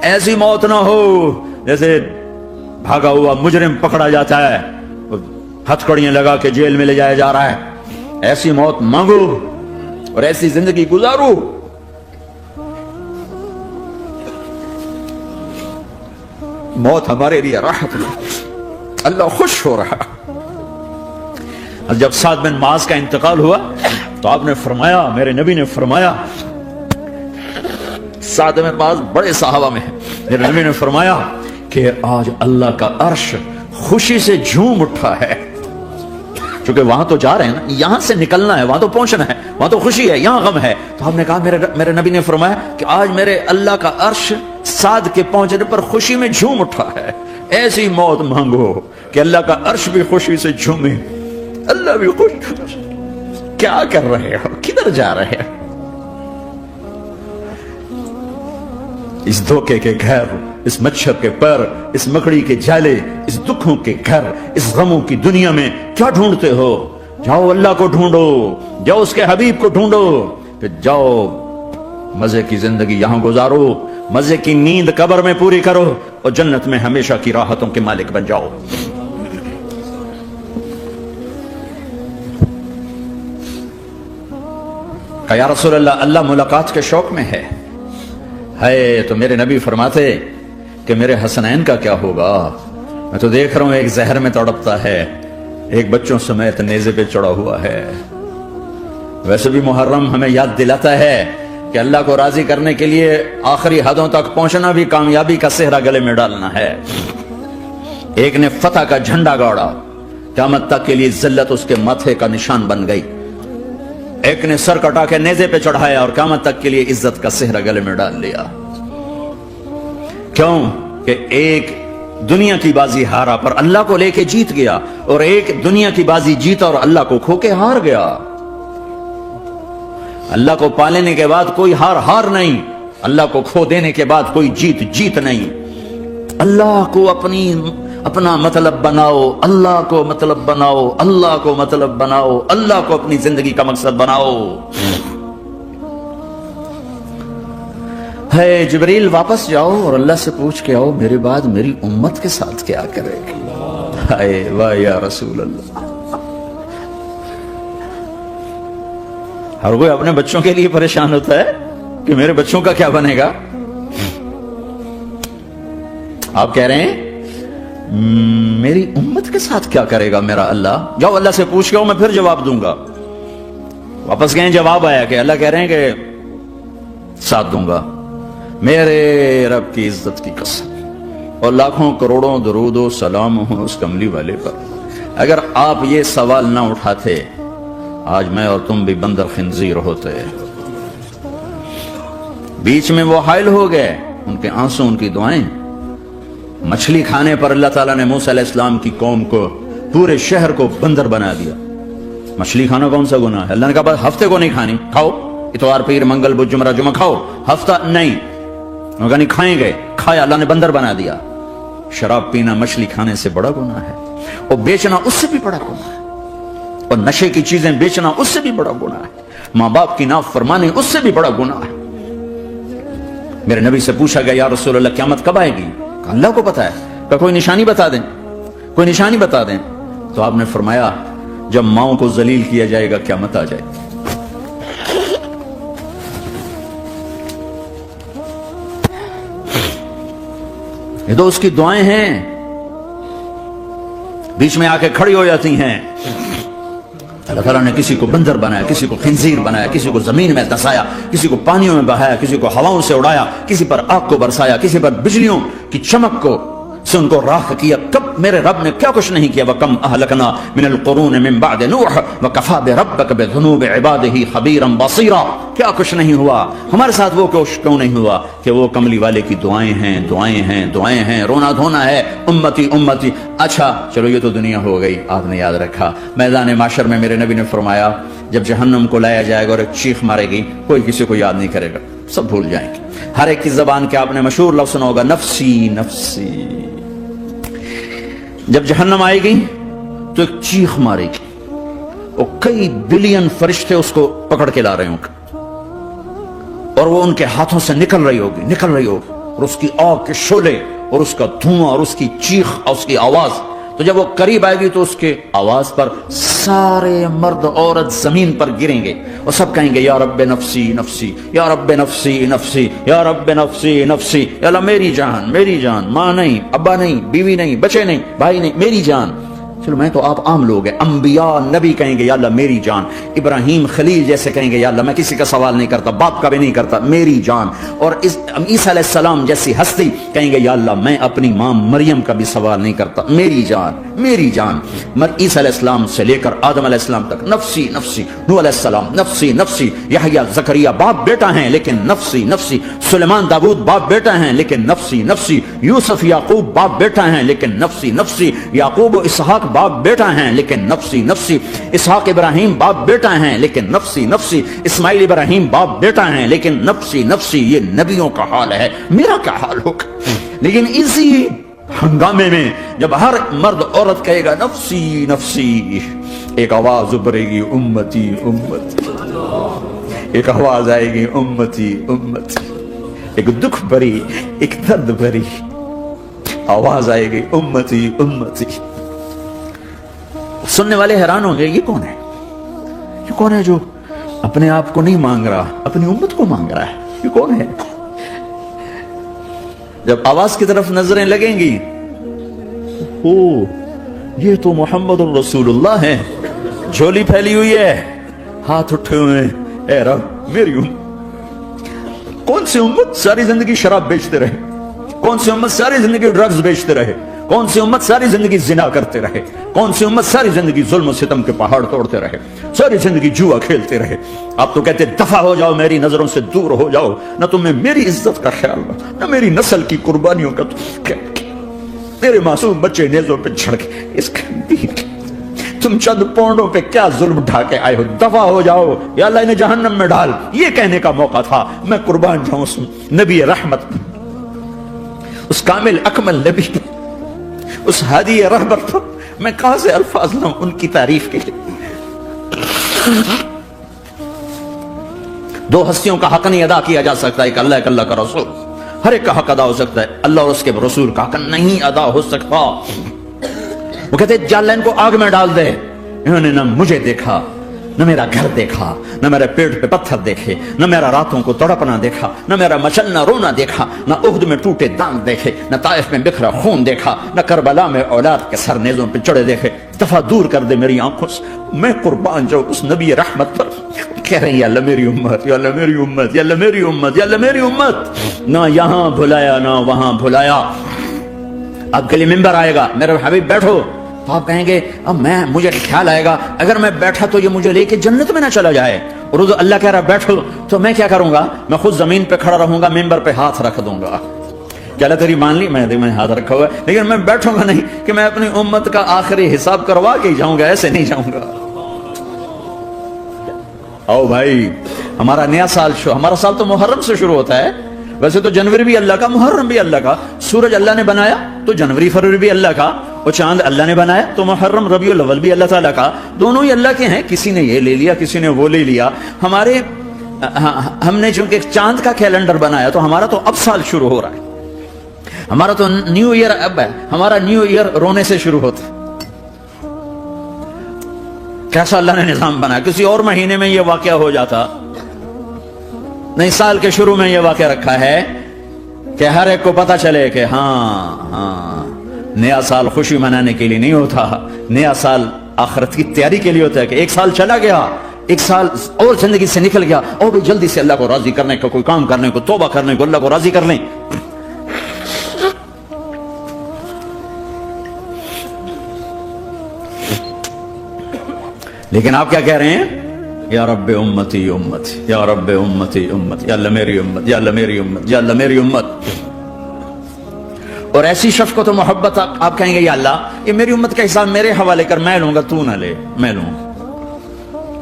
ایسی موت نہ ہو جیسے بھاگا ہوا مجرم پکڑا جاتا ہے، ہتھ کڑیاں لگا کے جیل میں لے جایا جا رہا ہے، ایسی موت مانگو اور ایسی زندگی گزارو موت ہمارے لیے راحت ہے، اللہ خوش ہو رہا۔ جب سعد بن معاذ کا انتقال ہوا تو آپ نے فرمایا، میرے نبی نے فرمایا، سعد بن معاذ بڑے صحابہ میں ہیں، میرے نبی نے فرمایا کہ آج اللہ کا عرش خوشی سے جھوم اٹھا ہے، چونکہ وہاں تو جا رہے ہیں نا، یہاں سے نکلنا ہے، وہاں تو پہنچنا ہے، وہاں تو خوشی ہے، یہاں غم ہے۔ تو ہم نے کہا، میرے نبی نے فرمایا کہ آج میرے اللہ کا عرش سعد کے پہنچنے پر خوشی میں جھوم اٹھا ہے۔ ایسی موت مانگو کہ اللہ کا عرش بھی خوشی سے جھومے، اللہ بھی خوش۔ کیا کر رہے ہو، کدھر جا رہے ہو؟ اس دھوکے کے گھر، اس مچھر کے پر، اس مکڑی کے جالے، اس دکھوں کے گھر، اس غموں کی دنیا میں کیا ڈھونڈتے ہو؟ جاؤ اللہ کو ڈھونڈو، جاؤ اس کے حبیب کو ڈھونڈو، پھر جاؤ مزے کی زندگی یہاں گزارو، مزے کی نیند قبر میں پوری کرو اور جنت میں ہمیشہ کی راحتوں کے مالک بن جاؤ۔ کہ یا رسول اللہ، اللہ ملاقات کے شوق میں ہے تو میرے نبی فرماتے کہ میرے حسنین کا کیا ہوگا؟ میں تو دیکھ رہا ہوں ایک زہر میں تڑپتا ہے، ایک بچوں سمیت نیزے پہ چڑھا ہوا ہے۔ ویسے بھی محرم ہمیں یاد دلاتا ہے کہ اللہ کو راضی کرنے کے لیے آخری حدوں تک پہنچنا بھی کامیابی کا صحرا گلے میں ڈالنا ہے۔ ایک نے فتح کا جھنڈا گاڑا، قیامت تک کے لیے ذلت اس کے ماتھے کا نشان بن گئی۔ ایک نے سر کٹا کے نیزے پہ چڑھایا اور قیامت تک کے لیے عزت کا صحرا گلے میں ڈال لیا۔ کیوں کہ ایک دنیا کی بازی ہارا پر اللہ کو لے کے جیت گیا، اور ایک دنیا کی بازی جیتا اور اللہ کو کھو کے ہار گیا۔ اللہ کو پالنے کے بعد کوئی ہار نہیں، اللہ کو کھو دینے کے بعد کوئی جیت نہیں۔ اللہ کو اپنا مطلب بناؤ، اللہ کو مطلب بناؤ، اللہ کو مطلب بناؤ، اللہ کو اپنی زندگی کا مقصد بناؤ۔ ہے جبریل واپس جاؤ اور اللہ سے پوچھ کے آؤ میرے بعد میری امت کے ساتھ کیا کرے گی؟ ہائے واہ یا رسول اللہ۔ ہر کوئی اپنے بچوں کے لیے پریشان ہوتا ہے کہ میرے بچوں کا کیا بنے گا۔ آپ کہہ رہے ہیں میری امت کے ساتھ کیا کرے گا میرا اللہ؟ جاؤ اللہ سے پوچھ کے آؤ، میں پھر جواب دوں گا۔ واپس گئے، جواب آیا کہ اللہ کہہ رہے ہیں کہ ساتھ دوں گا، میرے رب کی عزت کی قسم، اور لاکھوں کروڑوں درود و سلام ہوں اس کملی والے پر۔ اگر آپ یہ سوال نہ اٹھاتے آج میں اور تم بھی بندر خنزیر ہوتے۔ بیچ میں وہ حائل ہو گئے، ان کے آنسو، ان کی دعائیں۔ مچھلی کھانے پر اللہ تعالیٰ نے موسیٰ علیہ السلام کی قوم کو، پورے شہر کو بندر بنا دیا۔ مچھلی کھانا کون سا گناہ ہے؟ اللہ نے کہا بس ہفتے کو نہیں کھانی، کھاؤ، اتوار پیر منگل بدھ جمعہ جمعہ کھاؤ، ہفتہ نہیں۔ انہوں نے کہا نہیں کھائیں گے، کھایا، اللہ نے بندر بنا دیا۔ شراب پینا مچھلی کھانے سے بڑا گناہ ہے، اور بیچنا اس سے بھی بڑا گناہ ہے، اور نشے کی چیزیں بیچنا اس سے بھی بڑا گناہ ہے، ماں باپ کی نافرمانی اس سے بھی بڑا گناہ ہے۔ میرے نبی سے پوچھا گیا یا رسول اللہ قیامت کب آئے گی؟ اللہ کو پتا ہے، کہ کوئی نشانی بتا دیں، کوئی نشانی بتا دیں۔ تو آپ نے فرمایا جب ماؤں کو ذلیل کیا جائے گا قیامت آ جائے گی۔ یہ تو اس کی دعائیں ہیں، بیچ میں آ کے کھڑی ہو جاتی ہیں۔ اللہ تعالیٰ نے کسی کو بندر بنایا، کسی کو خنزیر بنایا، کسی کو زمین میں دسایا، کسی کو پانیوں میں بہایا، کسی کو ہواؤں سے اڑایا، کسی پر آگ کو برسایا، کسی پر بجلیوں کی چمک کو سے ان کو راکھ کیا۔ کب میرے رب نے کیا کچھ نہیں کیا؟ وَكَمْ أَهْلَكْنَا مِنَ الْقُرُونِ مِنْ بَعْدِ نُوحٍ وَكَفَى بِرَبِّكَ بِذُنُوبِ عِبَادِهِ خَبِيرًا بَصِيرًا۔ کیا کچھ نہیں ہوا ہمارے ساتھ؟ وہ کیوں نہیں ہوا کہ وہ کملی والے کی دعائیں ہیں، دعائیں ہیں، دعائیں ہیں، رونا دھونا ہے، امتی امتی۔ اچھا چلو یہ تو دنیا ہو گئی، آپ نے یاد رکھا۔ میدان معاشر میں میرے نبی نے فرمایا جب جہنم کو لایا جائے گا اور ایک چیخ مارے گی، کوئی کسی کو یاد نہیں کرے گا، سب بھول جائیں گے۔ ہر ایک کی زبان کے آپ نے مشہور لفظ سنا ہوگا، نفسی نفسی۔ جب جہنم آئے گی تو ایک چیخ مارے گی، اور کئی بلین فرشتے اس کو پکڑ کے لا رہے ہوں گے، اور وہ ان کے ہاتھوں سے نکل رہی ہوگی، اور اس کی آگ کے شعلے اور اس کا دھواں اور اس کی چیخ اور اس کی آواز تو جب وہ قریب آئے گی تو اس کے آواز پر سارے مرد عورت زمین پر گریں گے اور سب کہیں گے یا رب نفسی نفسی، یا رب نفسی نفسی، یا رب نفسی نفسی، یا اللہ میری جان میری جان، ماں نہیں، ابا نہیں، بیوی نہیں، بچے نہیں، بھائی نہیں، میری جان۔ چلو میں تو آپ عام لوگ ہیں، انبیاء نبی کہیں گے یا اللہ میری جان، ابراہیم خلیل جیسے کہیں گے یا اللہ میں کسی کا سوال نہیں کرتا، باپ کا بھی نہیں کرتا، میری جان، اور عیسیٰ علیہ السلام جیسی ہستی کہیں گے یا اللہ میں اپنی ماں مریم کا بھی سوال نہیں کرتا، میری جان میری جان۔ عیسیٰ علیہ السلام سے لے کر آدم علیہ السلام تک نفسی نفسی، نوح علیہ السلام نفسی نفسی، یحییٰ زکریا باپ بیٹا ہیں لیکن نفسی نفسی، سلیمان داؤد باپ بیٹا ہیں لیکن نفسی نفسی، یوسف یعقوب باپ بیٹا ہیں لیکن نفسی نفسی، یعقوب و اسحاق باپ بیٹا ہیں لیکن نفسی نفسی، اسحاق ابراہیم باپ بیٹا ہیں لیکن نفسی نفسی، اسماعیل ابراہیم باپ بیٹا ہیں لیکن نفسی نفسی۔ یہ نبیوں کا حال ہے، میرا کیا حال ہوگا؟ لیکن اسی ہنگامے میں جب ہر مرد عورت کہے گا نفسی نفسی، ایک آواز ابھرے گی امتی امتی، ایک آواز آئے گی امتی امتی، ایک دکھ بھری ایک درد بھری آواز آئے گی امتی امتی۔ سننے والے حیران ہوں گے یہ کون ہے، یہ کون ہے جو اپنے آپ کو نہیں مانگ رہا، اپنی امت کو مانگ رہا ہے، یہ کون ہے؟ جب آواز کی طرف نظریں لگیں گی، او یہ تو محمد الرسول اللہ ہے، جھولی پھیلی ہوئی ہے، ہاتھ اٹھے ہوئے ہیں، اے رب میری امت۔ کون سی امت ساری زندگی شراب بیچتے رہے، کون سی امت ساری زندگی ڈرگز بیچتے رہے، کون سی امت ساری زندگی زنا کرتے رہے، کون سی امت ساری زندگی ظلم و ستم کے پہاڑ توڑتے رہے، ساری زندگی جوا کھیلتے رہے۔ آپ تو کہتے دفع ہو جاؤ، میری نظروں سے دور ہو جاؤ، نہ تمہیں میری عزت کا خیال نہ میری نسل کی قربانیوں کا میرے معصوم بچے نیزوں پہ جھڑ کے اس تم چند پونڈوں پہ کیا ظلم ڈھا کے آئے ہو، دفع ہو جاؤ یا اللہ انہیں جہنم میں ڈال۔ یہ کہنے کا موقع تھا، میں قربان جاؤں اس نبی رحمت، اس کامل اکمل نبی، اس ہادی رہبر پر میں کہاں سے الفاظ لوں ان کی تعریف کے لیے۔ دو ہستیوں کا حق نہیں ادا کیا جا سکتا، ایک اللہ ایک اللہ کا رسول، ہر ایک کا حق ادا ہو سکتا ہے، اللہ اور اس کے رسول کا حق نہیں ادا ہو سکتا۔ وہ کہتے جا اللہ ان کو آگ میں ڈال دے، انہوں نے نہ مجھے دیکھا، نہ میرا گھر دیکھا، نہ میرے پیٹ پہ پتھر دیکھے، نہ میرا راتوں کو تڑپنا دیکھا، نہ میرا مچلنا رونا دیکھا، نہ احد میں ٹوٹے دانت دیکھے، نہ طائف میں بکھرا خون دیکھا، نہ کربلا میں اولاد کے سر نیزوں پہ چڑھے دیکھے۔ دفعہ دور کر دے میری آنکھوں سے، میں قربان جاؤں اس نبی رحمت پر۔ کہہ رہے ہیں یا اللہ میری امت، یا اللہ میری امت، یا اللہ میری امت، یا اللہ میری امت، نہ یہاں بھلایا نہ وہاں بھلایا۔ آپ کے لیے ممبر آئے گا، میرے حبیب بیٹھو، تو آپ کہیں گے اب مجھے خیال آئے گا اگر میں بیٹھا تو یہ مجھے لے کے جنت میں نہ چلا جائے، اور اللہ کہہ رہا بیٹھو تو میں کیا کروں گا؟ میں خود زمین پہ کھڑا رہوں گا، ممبر پہ ہاتھ رکھ دوں گا۔ کیا اللہ تیری مان لی؟ میں ہاتھ رکھا ہوا ہے، لیکن میں بیٹھوں گا نہیں کہ میں اپنی امت کا آخری حساب کروا کے جاؤں گا، ایسے نہیں جاؤں گا۔ او بھائی، ہمارا نیا سال ہمارا سال تو محرم سے شروع ہوتا ہے، ویسے تو جنوری بھی اللہ کا، محرم بھی اللہ کا، سورج اللہ نے بنایا تو جنوری فروری بھی اللہ کا، اور چاند اللہ نے بنایا تو محرم ربیع الاول بھی اللہ تعالیٰ کا، دونوں ہی اللہ کے ہیں۔ کسی نے یہ لے لیا کسی نے وہ لے لیا، ہم نے چونکہ چاند کا کیلنڈر بنایا تو ہمارا تو اب سال شروع ہو رہا ہے، ہمارا تو نیو ایئر اب ہے، ہمارا نیو ایئر رونے سے شروع ہوتا ہے۔ کیسا اللہ نے نظام بنایا، کسی اور مہینے میں یہ واقعہ ہو جاتا، نہیں سال کے شروع میں یہ واقعہ رکھا ہے کہ ہر ایک کو پتا چلے کہ ہاں نیا سال خوشی منانے کے لیے نہیں ہوتا، نیا سال آخرت کی تیاری کے لیے ہوتا ہے کہ ایک سال چلا گیا، ایک سال اور زندگی سے نکل گیا، اور بھی جلدی سے اللہ کو راضی کرنے کا کوئی کام کرنے کو، توبہ کرنے کو، اللہ کو راضی کر لیں۔ لیکن آپ کیا کہہ رہے ہیں؟ یا رب امتی امتی، یا رب امتی امتی، یا اللہ میری امت، یا اللہ میری امت، یا اللہ میری امت۔ اور ایسی شفقت و محبت آپ کہیں گے یا اللہ یہ میری امت کا حساب میرے حوالے کر، میں لوں گا، تو نہ لے، میں لوں۔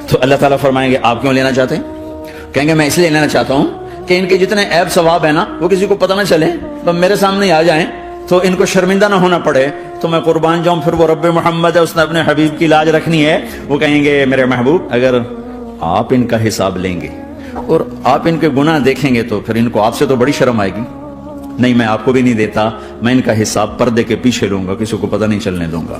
تو اللہ تعالیٰ فرمائیں گے آپ کیوں لینا چاہتے ہیں؟ کہیں گے میں اس لیے لینا چاہتا ہوں کہ ان کے جتنے عیب ثواب ہیں نا وہ کسی کو پتہ نہ چلے، تو میرے سامنے آ جائیں تو ان کو شرمندہ نہ ہونا پڑے، تو میں قربان جاؤں۔ پھر وہ رب محمد ہے، اس نے اپنے حبیب کی لاج رکھنی ہے، وہ کہیں گے میرے محبوب اگر آپ ان کا حساب لیں گے اور آپ ان کے گناہ دیکھیں گے تو پھر ان کو آپ سے تو بڑی شرم آئے گی، نہیں میں آپ کو بھی نہیں دیتا, میں ان کا حساب پردے کے پیچھے لوں گا, کسی کو پتہ نہیں چلنے دوں گا.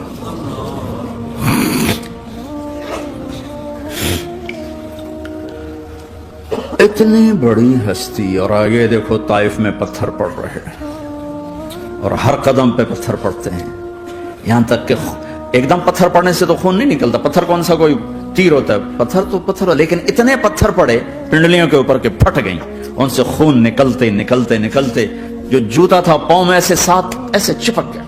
اتنی بڑی ہستی, اور آگے دیکھو طائف میں پتھر پڑ رہے ہیں اور ہر قدم پہ پتھر پڑتے ہیں, یہاں تک کہ ایک دم پتھر پڑنے سے تو خون نہیں نکلتا, پتھر کون سا کوئی تیر ہوتا ہے, پتھر تو پتھر, لیکن اتنے پتھر پڑے پنڈلیوں کے اوپر کے پھٹ گئیں, ان سے خون نکلتے نکلتے نکلتے جو جوتا تھا پاؤں میں ایسے ساتھ ایسے چپک گیا.